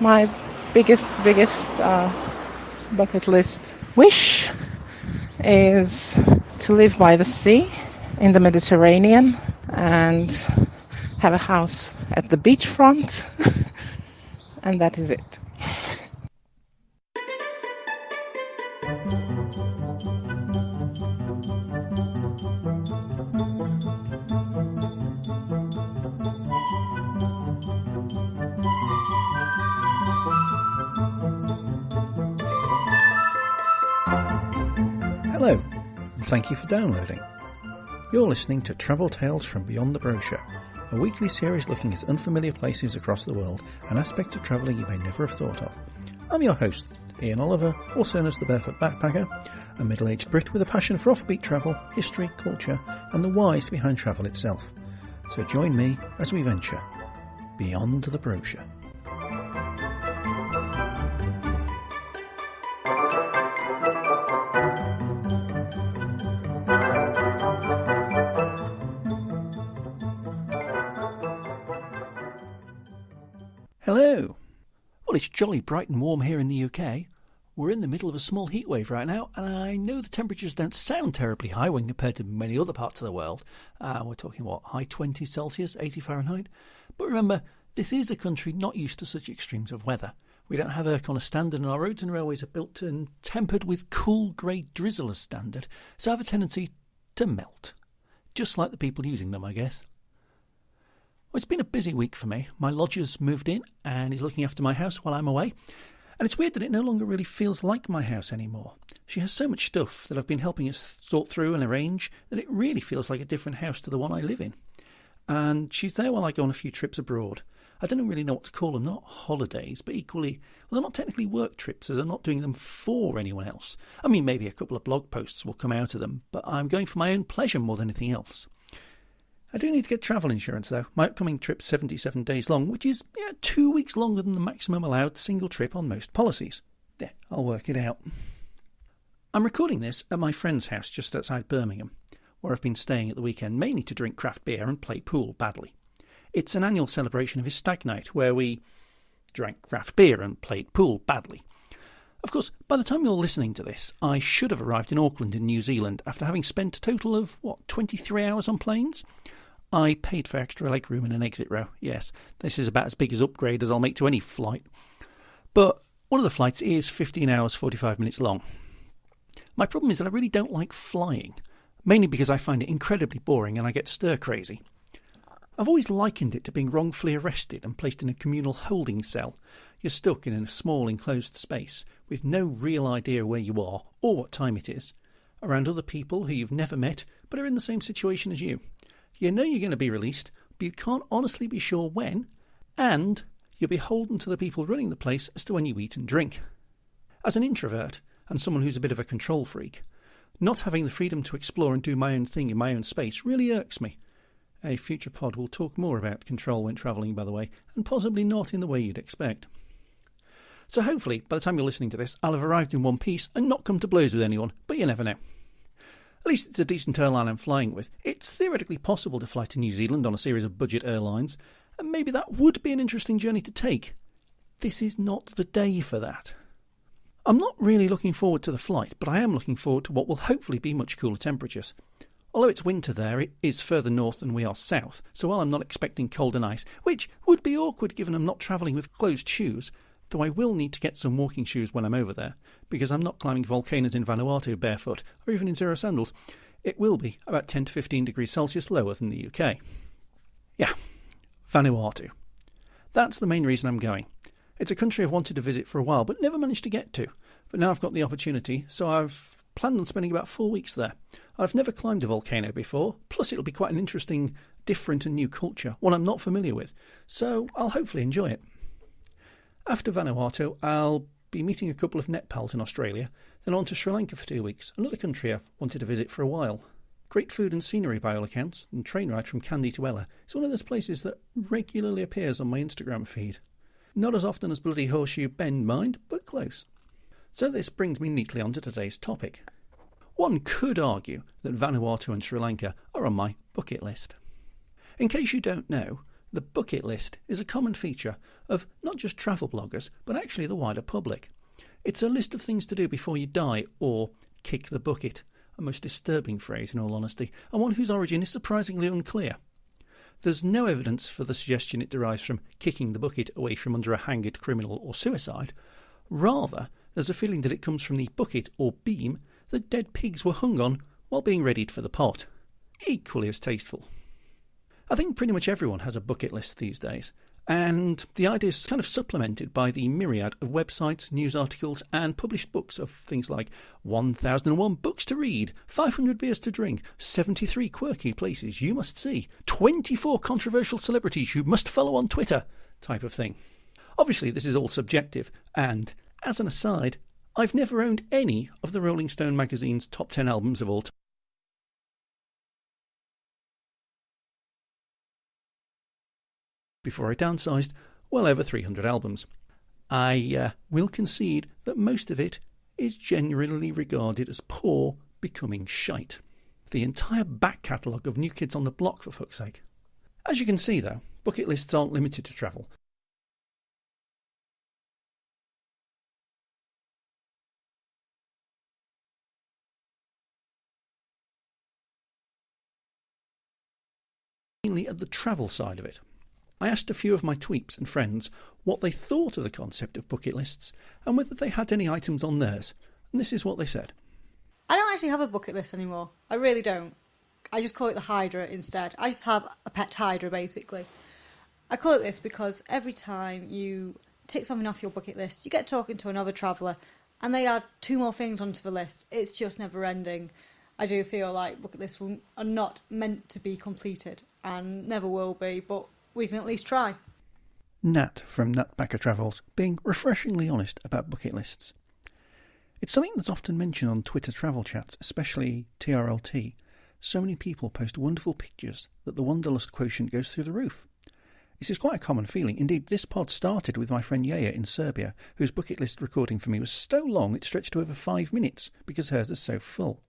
My biggest bucket list wish is to live by the sea in the Mediterranean and have a house at the beachfront, and that is it. Hello, and thank you for downloading. You're listening to Travel Tales from Beyond the Brochure, a weekly series looking at unfamiliar places across the world, an aspect of travelling you may never have thought of. I'm your host, Ian Oliver, also known as the Barefoot Backpacker, a middle-aged Brit with a passion for offbeat travel, history, culture, and the whys behind travel itself. So join me as we venture beyond the brochure. Hello. Well, it's jolly bright and warm here in the UK. We're in the middle of a small heatwave right now, and I know the temperatures don't sound terribly high when compared to many other parts of the world. We're talking, high 20s Celsius, 80 Fahrenheit? But remember, this is a country not used to such extremes of weather. We don't have aircon as standard, and our roads and railways are built and tempered with cool grey drizzle as standard, so have a tendency to melt. Just like the people using them, I guess. Well, it's been a busy week for me. My lodger's moved in and is looking after my house while I'm away. And it's weird that it no longer really feels like my house anymore. She has so much stuff that I've been helping us sort through and arrange that it really feels like a different house to the one I live in. And she's there while I go on a few trips abroad. I don't really know what to call them, not holidays, but equally, they're not technically work trips as I'm not doing them for anyone else. I mean, maybe a couple of blog posts will come out of them, but I'm going for my own pleasure more than anything else. I do need to get travel insurance, though. My upcoming trip's 77 days long, which is 2 weeks longer than the maximum allowed single trip on most policies. Yeah, I'll work it out. I'm recording this at my friend's house just outside Birmingham, where I've been staying at the weekend, mainly to drink craft beer and play pool badly. It's an annual celebration of his stag night, where we drank craft beer and played pool badly. Of course, by the time you're listening to this, I should have arrived in Auckland in New Zealand after having spent a total of, 23 hours on planes? I paid for extra legroom in an exit row. Yes, this is about as big as upgrade as I'll make to any flight. But one of the flights is 15 hours, 45 minutes long. My problem is that I really don't like flying, mainly because I find it incredibly boring and I get stir-crazy. I've always likened it to being wrongfully arrested and placed in a communal holding cell. You're stuck in a small enclosed space with no real idea where you are or what time it is, around other people who you've never met but are in the same situation as you. You know you're going to be released, but you can't honestly be sure when, and you're beholden to the people running the place as to when you eat and drink. As an introvert, and someone who's a bit of a control freak, not having the freedom to explore and do my own thing in my own space really irks me. A future pod will talk more about control when travelling, by the way, and possibly not in the way you'd expect. So hopefully, by the time you're listening to this, I'll have arrived in one piece and not come to blows with anyone, but you never know. At least it's a decent airline I'm flying with. It's theoretically possible to fly to New Zealand on a series of budget airlines, and maybe that would be an interesting journey to take. This is not the day for that. I'm not really looking forward to the flight, but I am looking forward to what will hopefully be much cooler temperatures. Although it's winter there, it is further north than we are south, so while I'm not expecting cold and ice, which would be awkward given I'm not travelling with closed shoes, though I will need to get some walking shoes when I'm over there, because I'm not climbing volcanoes in Vanuatu barefoot, or even in zero sandals. It will be about 10 to 15 degrees Celsius lower than the UK. Yeah, Vanuatu. That's the main reason I'm going. It's a country I've wanted to visit for a while, but never managed to get to. But now I've got the opportunity, so I've planned on spending about 4 weeks there. I've never climbed a volcano before, plus it'll be quite an interesting, different and new culture, one I'm not familiar with, so I'll hopefully enjoy it. After Vanuatu, I'll be meeting a couple of net pals in Australia, then on to Sri Lanka for 2 weeks, another country I've wanted to visit for a while. Great food and scenery by all accounts, and train ride from Kandy to Ella. It's one of those places that regularly appears on my Instagram feed. Not as often as bloody Horseshoe Bend, mind, but close. So this brings me neatly on to today's topic. One could argue that Vanuatu and Sri Lanka are on my bucket list. In case you don't know, The bucket list is a common feature of not just travel bloggers, but actually the wider public. It's a list of things to do before you die, or kick the bucket, a most disturbing phrase in all honesty, and one whose origin is surprisingly unclear. There's no evidence for the suggestion it derives from kicking the bucket away from under a hanged criminal or suicide. Rather, there's a feeling that it comes from the bucket or beam that dead pigs were hung on while being readied for the pot. Equally as tasteful. I think pretty much everyone has a bucket list these days, and the idea is kind of supplemented by the myriad of websites, news articles and published books of things like 1001 books to read, 500 beers to drink, 73 quirky places you must see, 24 controversial celebrities you must follow on Twitter, type of thing. Obviously this is all subjective, and, as an aside, I've never owned any of the Rolling Stone magazine's top 10 albums of all time. Before I downsized well over 300 albums. I will concede that most of it is generally regarded as poor, becoming shite. The entire back catalogue of New Kids on the Block, for fuck's sake. As you can see, though, bucket lists aren't limited to travel. Mainly at the travel side of it. I asked a few of my tweeps and friends what they thought of the concept of bucket lists and whether they had any items on theirs, and this is what they said. I don't actually have a bucket list anymore. I really don't. I just call it the Hydra instead. I just have a pet Hydra, basically. I call it this because every time you tick something off your bucket list, you get talking to another traveller and they add 2 more things onto the list. It's just never ending. I do feel like bucket lists are not meant to be completed and never will be, but we can at least try. Nat from Natbacker Travels, being refreshingly honest about bucket lists. It's something that's often mentioned on Twitter travel chats, especially TRLT. So many people post wonderful pictures that the wanderlust quotient goes through the roof. This is quite a common feeling. Indeed, this pod started with my friend Yaya in Serbia, whose bucket list recording for me was so long it stretched to over 5 minutes because hers is so full.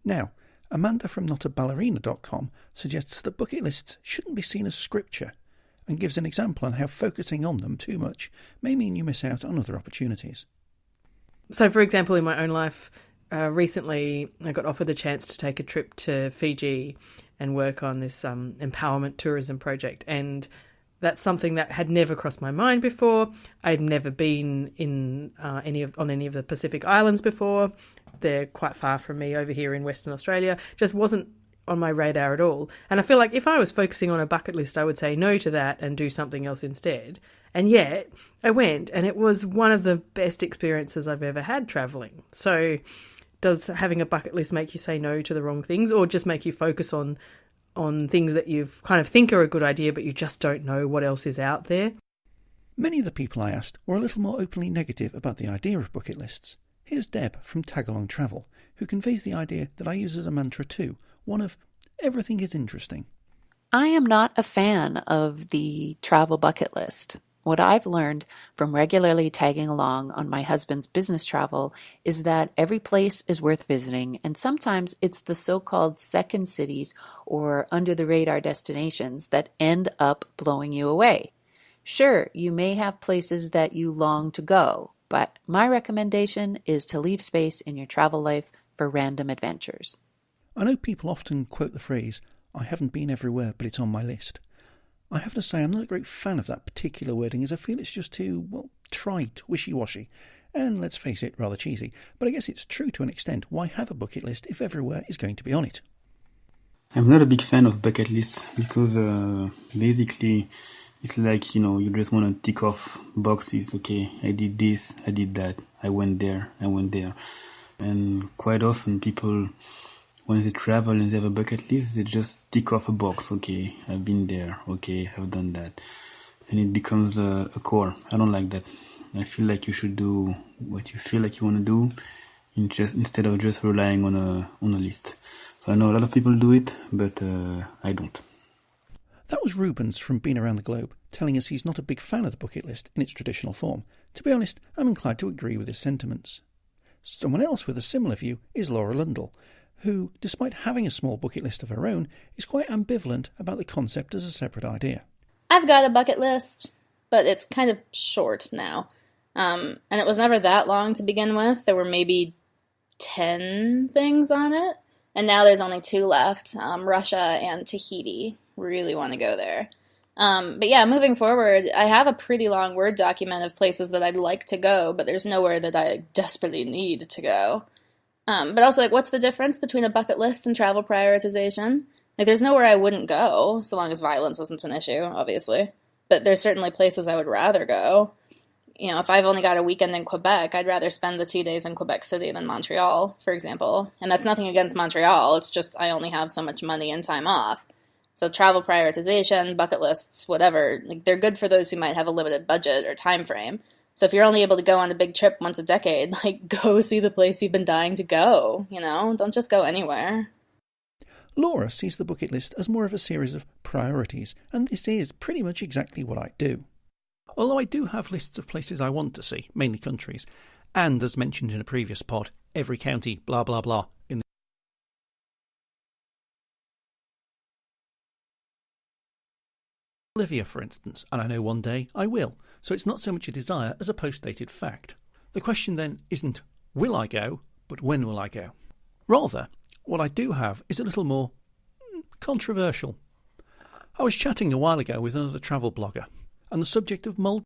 Now, Amanda from notaballerina.com suggests that bucket lists shouldn't be seen as scripture and gives an example on how focusing on them too much may mean you miss out on other opportunities. So, for example, in my own life, recently I got offered the chance to take a trip to Fiji and work on this empowerment tourism project, and that's something that had never crossed my mind before. I'd never been in any of the Pacific Islands before. They're quite far from me over here in Western Australia. Just wasn't on my radar at all. And I feel like if I was focusing on a bucket list, I would say no to that and do something else instead. And yet I went, and it was one of the best experiences I've ever had travelling. So does having a bucket list make you say no to the wrong things, or just make you focus on things that you kind of think are a good idea, but you just don't know what else is out there? Many of the people I asked were a little more openly negative about the idea of bucket lists. Here's Deb from Tagalong Travel, who conveys the idea that I use as a mantra too, one of everything is interesting. I am not a fan of the travel bucket list. What I've learned from regularly tagging along on my husband's business travel is that every place is worth visiting, and sometimes it's the so-called second cities or under-the-radar destinations that end up blowing you away. Sure, you may have places that you long to go, but my recommendation is to leave space in your travel life for random adventures. I know people often quote the phrase, I haven't been everywhere, but it's on my list. I have to say I'm not a great fan of that particular wording, as I feel it's just too, trite, wishy-washy, and let's face it, rather cheesy. But I guess it's true to an extent. Why have a bucket list if everywhere is going to be on it? I'm not a big fan of bucket lists because basically it's like, you just want to tick off boxes. Okay, I did this, I did that, I went there. And quite often people, when they travel and they have a bucket list, they just tick off a box. Okay, I've been there. Okay, I've done that. And it becomes a core. I don't like that. I feel like you should do what you feel like you want to do instead of just relying on a list. So I know a lot of people do it, but I don't. That was Rubens from Being Around the Globe, telling us he's not a big fan of the bucket list in its traditional form. To be honest, I'm inclined to agree with his sentiments. Someone else with a similar view is Laura Lundell, who, despite having a small bucket list of her own, is quite ambivalent about the concept as a separate idea. I've got a bucket list, but it's kind of short now. And it was never that long to begin with. There were maybe 10 things on it, and now there's only 2 left, Russia and Tahiti. Really want to go there. But yeah, moving forward, I have a pretty long Word document of places that I'd like to go, but there's nowhere that I desperately need to go. But also, like, what's the difference between a bucket list and travel prioritization? Like, there's nowhere I wouldn't go, so long as violence isn't an issue, obviously. But there's certainly places I would rather go. You know, if I've only got a weekend in Quebec, I'd rather spend the 2 days in Quebec City than Montreal, for example. And that's nothing against Montreal, it's just I only have so much money and time off. So travel prioritization, bucket lists, whatever, like, they're good for those who might have a limited budget or time frame. So if you're only able to go on a big trip once a decade, like, go see the place you've been dying to go, you know? Don't just go anywhere. Laura sees the bucket list as more of a series of priorities, and this is pretty much exactly what I do. Although I do have lists of places I want to see, mainly countries, and as mentioned in a previous pod, every county, blah blah blah, in the Bolivia, for instance, and I know one day I will, so it's not so much a desire as a post-dated fact. The question then isn't will I go, but when will I go? Rather, what I do have is a little more controversial. I was chatting a while ago with another travel blogger, and the subject of Moldova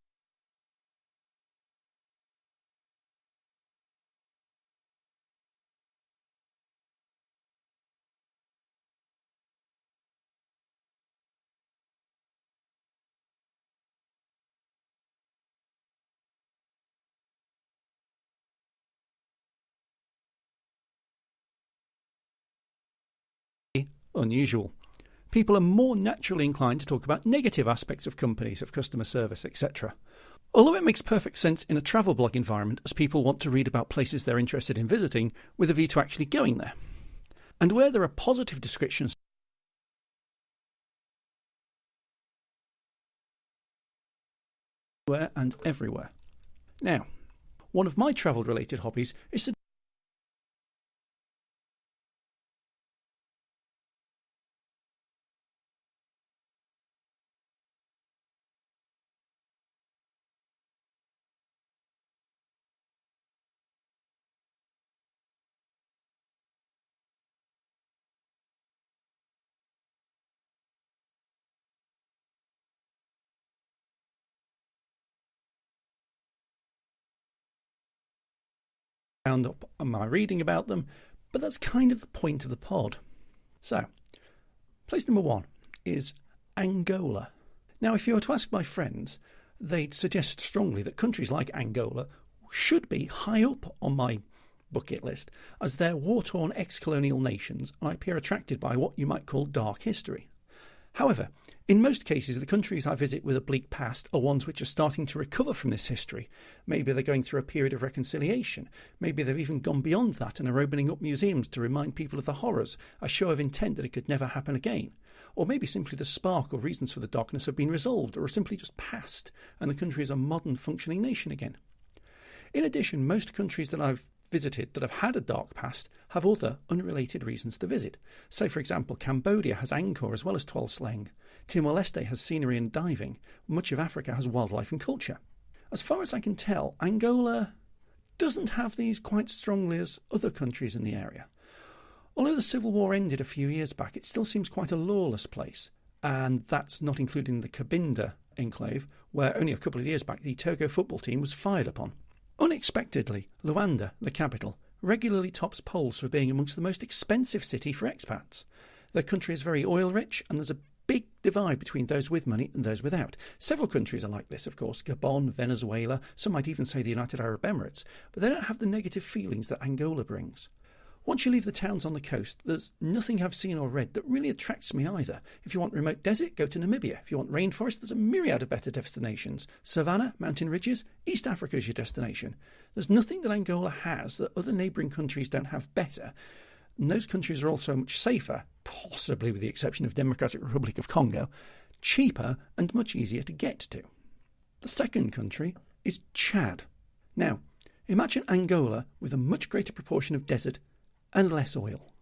unusual. People are more naturally inclined to talk about negative aspects of companies, of customer service, etc. Although it makes perfect sense in a travel blog environment, as people want to read about places they're interested in visiting with a view to actually going there. And where there are positive descriptions and everywhere. Now, one of my travel-related hobbies is to round up on my reading about them, but that's kind of the point of the pod. So, place number 1 is Angola. Now, if you were to ask my friends, they'd suggest strongly that countries like Angola should be high up on my bucket list, as they're war-torn ex-colonial nations and I appear attracted by what you might call dark history. However, in most cases, the countries I visit with a bleak past are ones which are starting to recover from this history. Maybe they're going through a period of reconciliation. Maybe they've even gone beyond that and are opening up museums to remind people of the horrors, a show of intent that it could never happen again. Or maybe simply the spark or reasons for the darkness have been resolved or are simply just past, and the country is a modern, functioning nation again. In addition, most countries that I've visited that have had a dark past have other unrelated reasons to visit. So, for example, Cambodia has Angkor as well as Tuol Sleng. Timor-Leste has scenery and diving. Much of Africa has wildlife and culture. As far as I can tell, Angola doesn't have these quite strongly as other countries in the area. Although the civil war ended a few years back, it still seems quite a lawless place, and that's not including the Cabinda enclave, where only a couple of years back the Togo football team was fired upon. Unexpectedly, Luanda, the capital, regularly tops polls for being amongst the most expensive city for expats. The country is very oil-rich, and there's a big divide between those with money and those without. Several countries are like this, of course, Gabon, Venezuela, some might even say the United Arab Emirates, but they don't have the negative feelings that Angola brings. Once you leave the towns on the coast, there's nothing I've seen or read that really attracts me either. If you want remote desert, go to Namibia. If you want rainforest, there's a myriad of better destinations. Savannah, mountain ridges, East Africa is your destination. There's nothing that Angola has that other neighbouring countries don't have better. And those countries are also much safer, possibly with the exception of Democratic Republic of Congo, cheaper and much easier to get to. The second country is Chad. Now, imagine Angola with a much greater proportion of desert and less oil.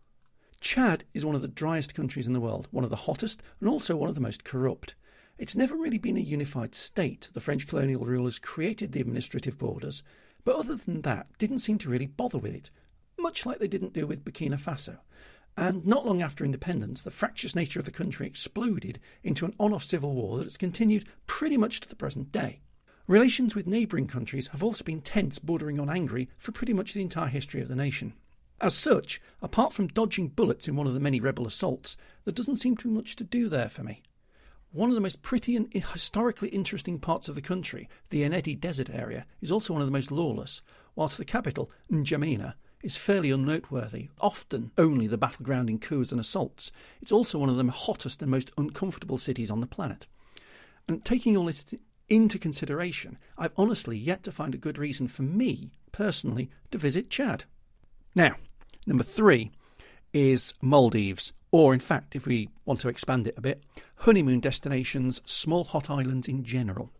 Chad is one of the driest countries in the world, one of the hottest and also one of the most corrupt. It's never really been a unified state. The French colonial rulers created the administrative borders, but other than that, didn't seem to really bother with it, much like they didn't do with Burkina Faso. And not long after independence, the fractious nature of the country exploded into an on-off civil war that has continued pretty much to the present day. Relations with neighbouring countries have also been tense, bordering on angry, for pretty much the entire history of the nation. As such, apart from dodging bullets in one of the many rebel assaults, there doesn't seem to be much to do there for me. One of the most pretty and historically interesting parts of the country, the Ennedi Desert area, is also one of the most lawless, whilst the capital, N'Djamena, is fairly unnoteworthy, often only the battleground in coups and assaults. It's also one of the hottest and most uncomfortable cities on the planet. And taking all this into consideration, I've honestly yet to find a good reason for me, personally, to visit Chad. Now, number 3 is Maldives, or in fact, if we want to expand it a bit, honeymoon destinations, small hot islands in general.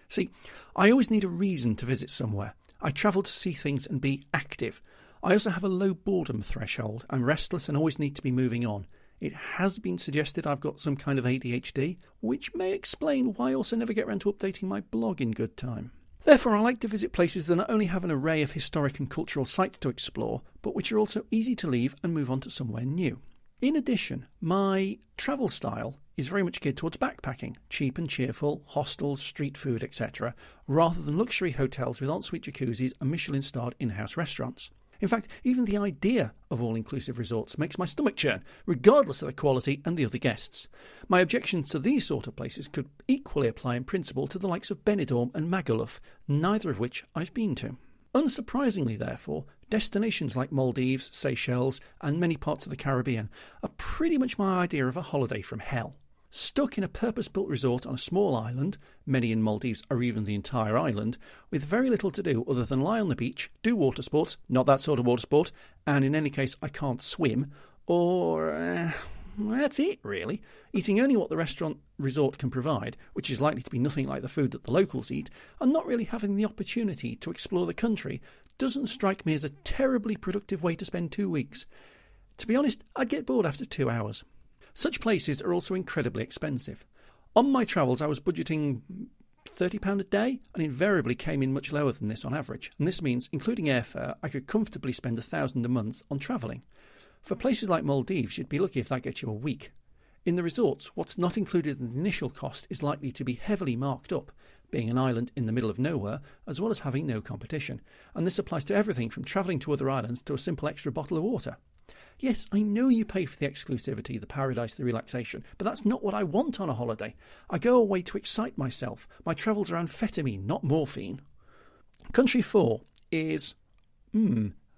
See, I always need a reason to visit somewhere. I travel to see things and be active. I also have a low boredom threshold. I'm restless and always need to be moving on. It has been suggested I've got some kind of ADHD, which may explain why I also never get around to updating my blog in good time. Therefore, I like to visit places that not only have an array of historic and cultural sites to explore, but which are also easy to leave and move on to somewhere new. In addition, my travel style is very much geared towards backpacking, cheap and cheerful, hostels, street food, etc., rather than luxury hotels with ensuite jacuzzis and Michelin-starred in-house restaurants. In fact, even the idea of all-inclusive resorts makes my stomach churn, regardless of the quality and the other guests. My objections to these sort of places could equally apply in principle to the likes of Benidorm and Magaluf, neither of which I've been to. Unsurprisingly, therefore, destinations like Maldives, Seychelles, and many parts of the Caribbean are pretty much my idea of a holiday from hell. Stuck in a purpose-built resort on a small island, many in Maldives are even the entire island, with very little to do other than lie on the beach, do water sports, not that sort of water sport, and in any case I can't swim, or that's it really. Eating only what the restaurant resort can provide, which is likely to be nothing like the food that the locals eat, and not really having the opportunity to explore the country doesn't strike me as a terribly productive way to spend 2 weeks. To be honest, I'd get bored after 2 hours. Such places are also incredibly expensive. On my travels, I was budgeting £30 a day and invariably came in much lower than this on average. And this means, including airfare, I could comfortably spend £1,000 a month on travelling. For places like Maldives, you'd be lucky if that gets you a week. In the resorts, what's not included in the initial cost is likely to be heavily marked up, being an island in the middle of nowhere, as well as having no competition. And this applies to everything from travelling to other islands to a simple extra bottle of water. Yes, I know you pay for the exclusivity, the paradise, the relaxation, but that's not what I want on a holiday. I go away to excite myself. My travels are amphetamine, not morphine. Country 4 is,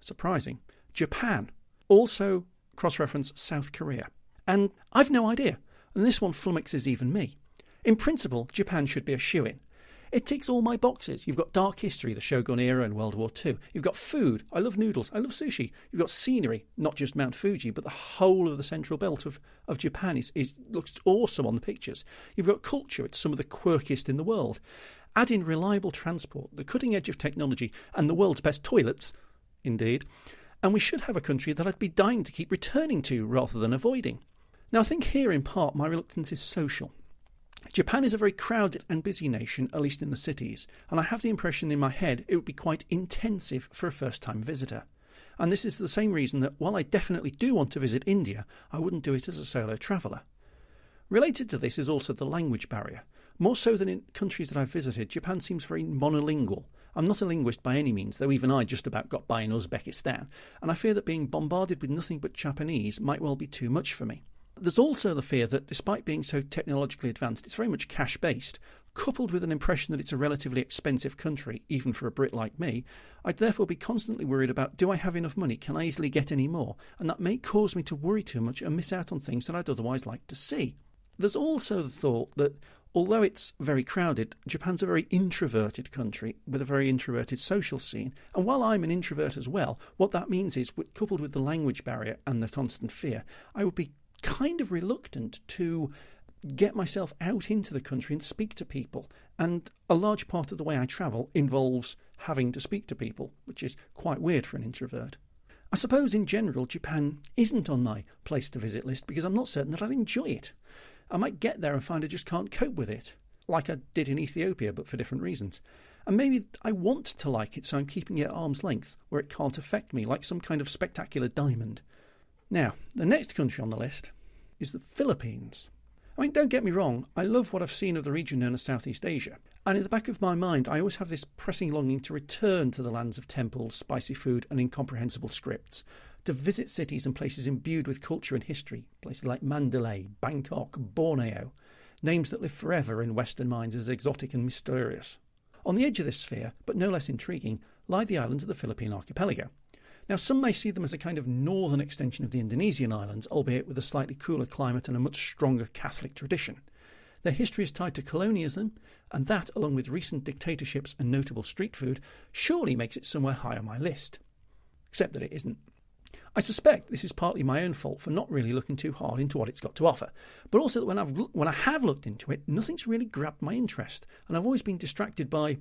surprising, Japan. Also cross-reference South Korea. And I've no idea, and this one flummoxes even me. In principle, Japan should be a shoo-in. It ticks all my boxes. You've got dark history, the Shogun era and World War II. You've got food. I love noodles. I love sushi. You've got scenery, not just Mount Fuji, but the whole of the central belt of Japan looks awesome on the pictures. You've got culture. It's some of the quirkiest in the world. Add in reliable transport, the cutting edge of technology, and the world's best toilets, indeed, and we should have a country that I'd be dying to keep returning to rather than avoiding. Now, I think here, in part, my reluctance is social. Japan is a very crowded and busy nation, at least in the cities, and I have the impression in my head it would be quite intensive for a first-time visitor. And this is the same reason that while I definitely do want to visit India, I wouldn't do it as a solo traveller. Related to this is also the language barrier. More so than in countries that I've visited, Japan seems very monolingual. I'm not a linguist by any means, though even I just about got by in Uzbekistan, and I fear that being bombarded with nothing but Japanese might well be too much for me. There's also the fear that, despite being so technologically advanced, it's very much cash-based. Coupled with an impression that it's a relatively expensive country, even for a Brit like me, I'd therefore be constantly worried about, do I have enough money? Can I easily get any more? And that may cause me to worry too much and miss out on things that I'd otherwise like to see. There's also the thought that, although it's very crowded, Japan's a very introverted country with a very introverted social scene. And while I'm an introvert as well, what that means is, coupled with the language barrier and the constant fear, I would be kind of reluctant to get myself out into the country and speak to people. And a large part of the way I travel involves having to speak to people, which is quite weird for an introvert. I suppose in general Japan isn't on my place to visit list because I'm not certain that I'd enjoy it. I might get there and find I just can't cope with it, like I did in Ethiopia, but for different reasons. And maybe I want to like it, so I'm keeping it at arm's length, where it can't affect me, like some kind of spectacular diamond. Now, the next country on the list is the Philippines. I mean, don't get me wrong, I love what I've seen of the region known as Southeast Asia. And in the back of my mind, I always have this pressing longing to return to the lands of temples, spicy food and incomprehensible scripts, to visit cities and places imbued with culture and history, places like Mandalay, Bangkok, Borneo, names that live forever in Western minds as exotic and mysterious. On the edge of this sphere, but no less intriguing, lie the islands of the Philippine archipelago. Now, some may see them as a kind of northern extension of the Indonesian islands, albeit with a slightly cooler climate and a much stronger Catholic tradition. Their history is tied to colonialism, and that, along with recent dictatorships and notable street food, surely makes it somewhere high on my list. Except that it isn't. I suspect this is partly my own fault for not really looking too hard into what it's got to offer, but also that when I have looked into it, nothing's really grabbed my interest, and I've always been distracted by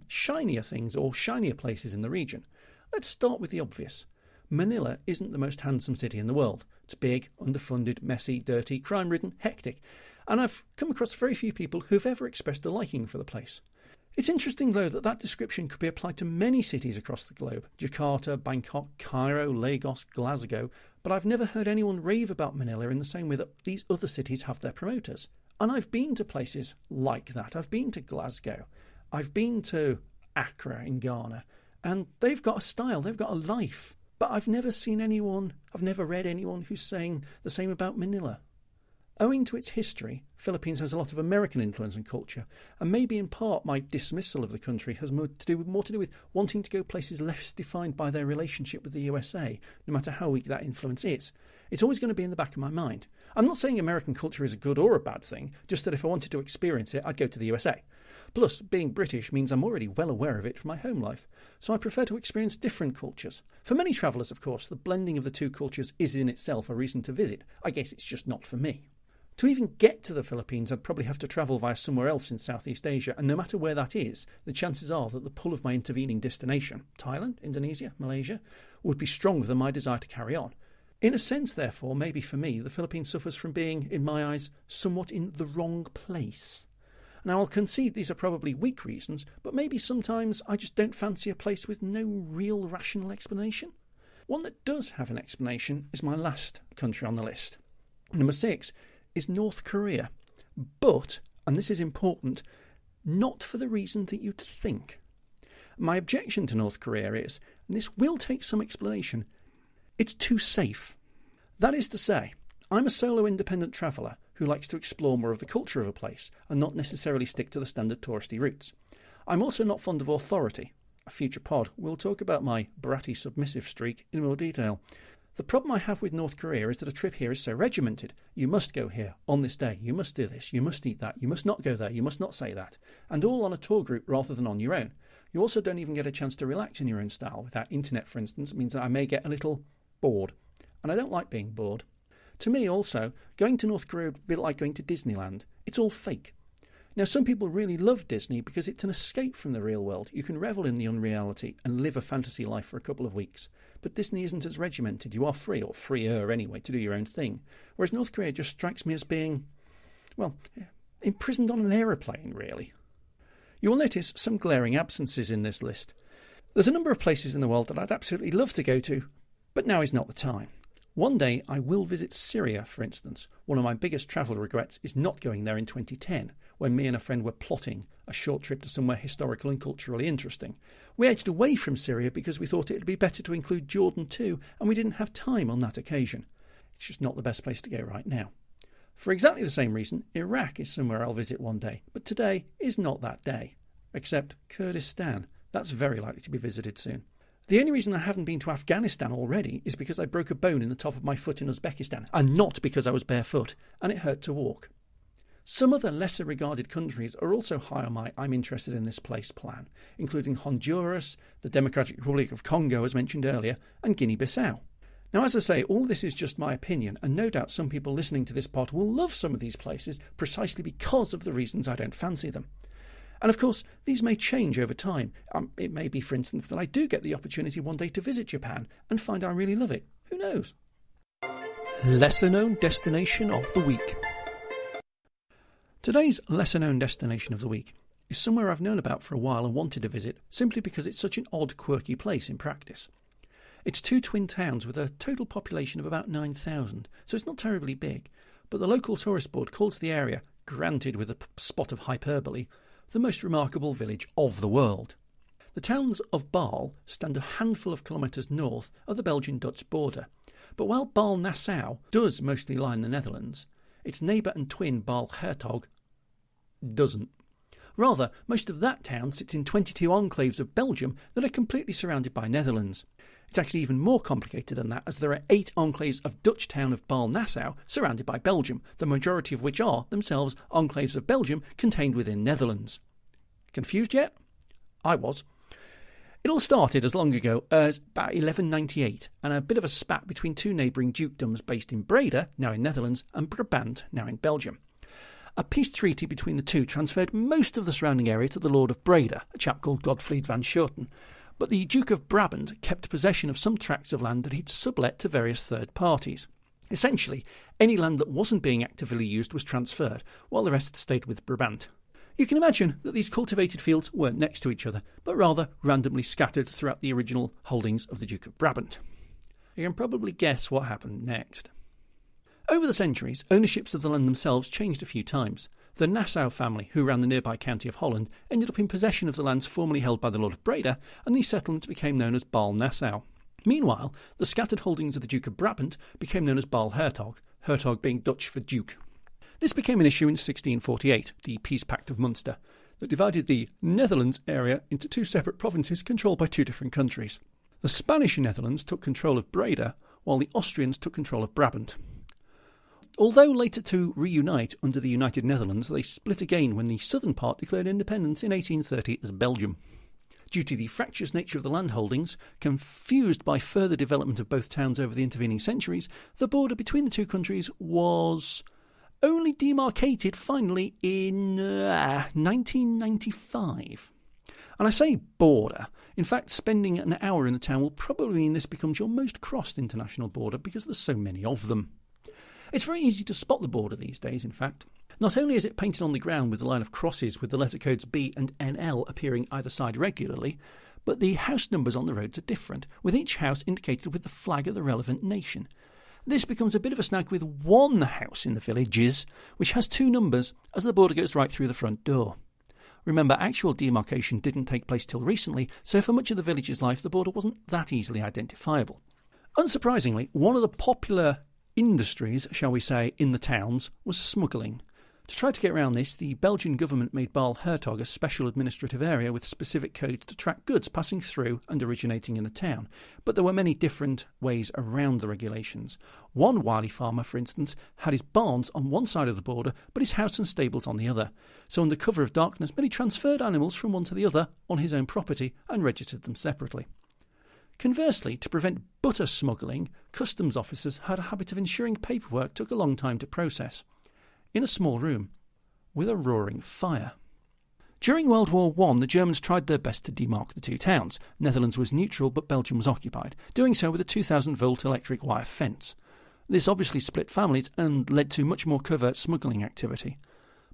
shinier things or shinier places in the region. Let's start with the obvious. Manila isn't the most handsome city in the world. It's big, underfunded, messy, dirty, crime-ridden, hectic, and I've come across very few people who've ever expressed a liking for the place. It's interesting, though, that description could be applied to many cities across the globe: Jakarta, Bangkok, Cairo, Lagos, Glasgow, but I've never heard anyone rave about Manila in the same way that these other cities have their promoters. And I've been to places like that. I've been to Glasgow. I've been to Accra in Ghana, and they've got a style, they've got a life. But I've never read anyone who's saying the same about Manila. Owing to its history, Philippines has a lot of American influence and culture, and maybe in part my dismissal of the country has more to do with wanting to go places less defined by their relationship with the USA, no matter how weak that influence is. It's always going to be in the back of my mind. I'm not saying American culture is a good or a bad thing, just that if I wanted to experience it, I'd go to the USA. Plus, being British means I'm already well aware of it from my home life, so I prefer to experience different cultures. For many travellers, of course, the blending of the two cultures is in itself a reason to visit. I guess it's just not for me. To even get to the Philippines, I'd probably have to travel via somewhere else in Southeast Asia, and no matter where that is, the chances are that the pull of my intervening destination, Thailand, Indonesia, Malaysia, would be stronger than my desire to carry on. In a sense, therefore, maybe for me, the Philippines suffers from being, in my eyes, somewhat in the wrong place. Now, I'll concede these are probably weak reasons, but maybe sometimes I just don't fancy a place with no real rational explanation. One that does have an explanation is my last country on the list. Number 6 is North Korea. But, and this is important, not for the reason that you'd think. My objection to North Korea is, and this will take some explanation, it's too safe. That is to say, I'm a solo independent traveller who likes to explore more of the culture of a place and not necessarily stick to the standard touristy routes. I'm also not fond of authority. A future pod will talk about my bratty submissive streak in more detail. The problem I have with North Korea is that a trip here is so regimented. You must go here on this day, you must do this, you must eat that, you must not go there, you must not say that, and all on a tour group rather than on your own. You also don't even get a chance to relax in your own style. Without internet, for instance, it means that I may get a little bored, and I don't like being bored. To me also, going to North Korea would be a bit like going to Disneyland. It's all fake. Now, some people really love Disney because it's an escape from the real world. You can revel in the unreality and live a fantasy life for a couple of weeks. But Disney isn't as regimented. You are free, or freer anyway, to do your own thing. Whereas North Korea just strikes me as being, well, imprisoned on an aeroplane, really. You will notice some glaring absences in this list. There's a number of places in the world that I'd absolutely love to go to, but now is not the time. One day I will visit Syria, for instance. One of my biggest travel regrets is not going there in 2010, when me and a friend were plotting a short trip to somewhere historical and culturally interesting. We edged away from Syria because we thought it would be better to include Jordan too, and we didn't have time on that occasion. It's just not the best place to go right now. For exactly the same reason, Iraq is somewhere I'll visit one day, but today is not that day. Except Kurdistan. That's very likely to be visited soon. The only reason I haven't been to Afghanistan already is because I broke a bone in the top of my foot in Uzbekistan, and not because I was barefoot, and it hurt to walk. Some other lesser regarded countries are also high on my I'm interested in this place plan, including Honduras, the Democratic Republic of Congo as mentioned earlier, and Guinea-Bissau. Now, as I say, all this is just my opinion, and no doubt some people listening to this pod will love some of these places precisely because of the reasons I don't fancy them. And of course, these may change over time. It may be, for instance, that I do get the opportunity one day to visit Japan and find I really love it. Who knows? Lesser known destination of the week. Today's lesser-known destination of the week is somewhere I've known about for a while and wanted to visit simply because it's such an odd, quirky place in practice. It's two twin towns with a total population of about 9,000, so it's not terribly big, but the local tourist board calls the area, granted with a spot of hyperbole, the most remarkable village of the world. The towns of Baal stand a handful of kilometres north of the Belgian-Dutch border, but while Baal-Nassau does mostly lie in the Netherlands, its neighbour and twin Baal-Hertog doesn't. Rather, most of that town sits in 22 enclaves of Belgium that are completely surrounded by Netherlands. It's actually even more complicated than that, as there are 8 enclaves of Dutch town of Baal-Nassau surrounded by Belgium, the majority of which are, themselves, enclaves of Belgium contained within Netherlands. Confused yet? I was. It all started as long ago as about 1198, and a bit of a spat between two neighbouring dukedoms based in Breda, now in Netherlands, and Brabant, now in Belgium. A peace treaty between the two transferred most of the surrounding area to the Lord of Breda, a chap called Godfried van Schoten, but the Duke of Brabant kept possession of some tracts of land that he'd sublet to various third parties. Essentially, any land that wasn't being actively used was transferred, while the rest stayed with Brabant. You can imagine that these cultivated fields weren't next to each other, but rather randomly scattered throughout the original holdings of the Duke of Brabant. You can probably guess what happened next. Over the centuries, ownerships of the land themselves changed a few times. The Nassau family, who ran the nearby county of Holland, ended up in possession of the lands formerly held by the Lord of Breda, and these settlements became known as Baal-Nassau. Meanwhile, the scattered holdings of the Duke of Brabant became known as Baal-Hertog, Hertog being Dutch for Duke. This became an issue in 1648, the Peace Pact of Munster, that divided the Netherlands area into 2 separate provinces controlled by 2 different countries. The Spanish Netherlands took control of Breda, while the Austrians took control of Brabant. Although later to reunite under the United Netherlands, they split again when the southern part declared independence in 1830 as Belgium. Due to the fractious nature of the landholdings, confused by further development of both towns over the intervening centuries, the border between the two countries was only demarcated finally in 1995. And I say border. In fact, spending an hour in the town will probably mean this becomes your most crossed international border because there's so many of them. It's very easy to spot the border these days, in fact. Not only is it painted on the ground with a line of crosses with the letter codes B and NL appearing either side regularly, but the house numbers on the roads are different, with each house indicated with the flag of the relevant nation. This becomes a bit of a snag with one house in the villages, which has 2 numbers, as the border goes right through the front door. Remember, actual demarcation didn't take place till recently, so for much of the village's life the border wasn't that easily identifiable. Unsurprisingly, one of the popular industries, shall we say, in the towns was smuggling. To try to get around this, the Belgian government made Baal-Hertog a special administrative area with specific codes to track goods passing through and originating in the town, but there were many different ways around the regulations. One wily farmer, for instance, had his barns on one side of the border, but his house and stables on the other, so under cover of darkness many transferred animals from one to the other on his own property and registered them separately. Conversely, to prevent butter smuggling, customs officers had a habit of ensuring paperwork took a long time to process. In a small room, with a roaring fire. During World War I, the Germans tried their best to demark the two towns. Netherlands was neutral, but Belgium was occupied, doing so with a 2,000-volt electric wire fence. This obviously split families and led to much more covert smuggling activity.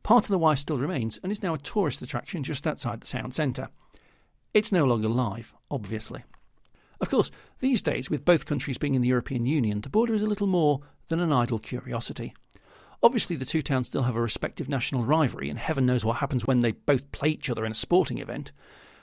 Part of the wire still remains and is now a tourist attraction just outside the town centre. It's no longer live, obviously. Of course, these days, with both countries being in the European Union, the border is a little more than an idle curiosity. Obviously, the two towns still have a respective national rivalry, and heaven knows what happens when they both play each other in a sporting event.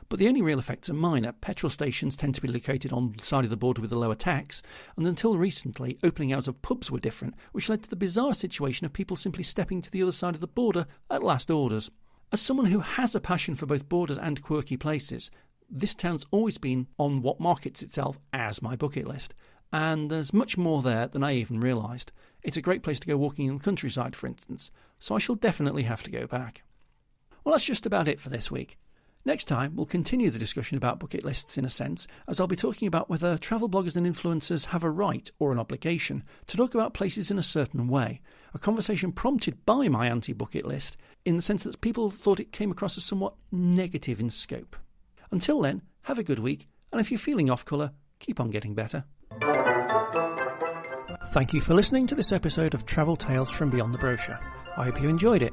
But the only real effects are minor. Petrol stations tend to be located on the side of the border with a lower tax, and until recently, opening hours of pubs were different, which led to the bizarre situation of people simply stepping to the other side of the border at last orders. As someone who has a passion for both borders and quirky places, this town's always been on what markets itself as my bucket list. And there's much more there than I even realised. It's a great place to go walking in the countryside, for instance, so I shall definitely have to go back. Well, that's just about it for this week. Next time, we'll continue the discussion about bucket lists in a sense, as I'll be talking about whether travel bloggers and influencers have a right or an obligation to talk about places in a certain way, a conversation prompted by my anti-bucket list, in the sense that people thought it came across as somewhat negative in scope. Until then, have a good week, and if you're feeling off colour, keep on getting better. Thank you for listening to this episode of Travel Tales from Beyond the Brochure. I hope you enjoyed it.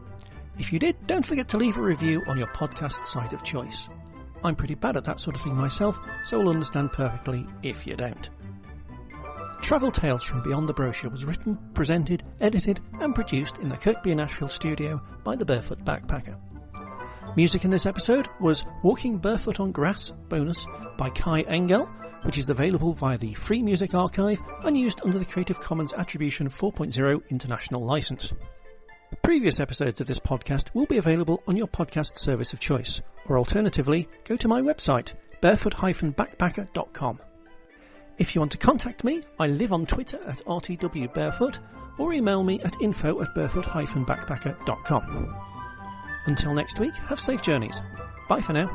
If you did, don't forget to leave a review on your podcast site of choice. I'm pretty bad at that sort of thing myself, so I'll understand perfectly if you don't. Travel Tales from Beyond the Brochure was written, presented, edited and produced in the Kirkby and Ashfield studio by the Barefoot Backpacker. Music in this episode was Walking Barefoot on Grass bonus by Kai Engel, which is available via the Free Music Archive and used under the Creative Commons Attribution 4.0 International License. Previous episodes of this podcast will be available on your podcast service of choice, or alternatively, go to my website, barefoot-backpacker.com. If you want to contact me, I live on Twitter at rtwbarefoot, or email me at info@barefoot-backpacker.com. Until next week, have safe journeys. Bye for now.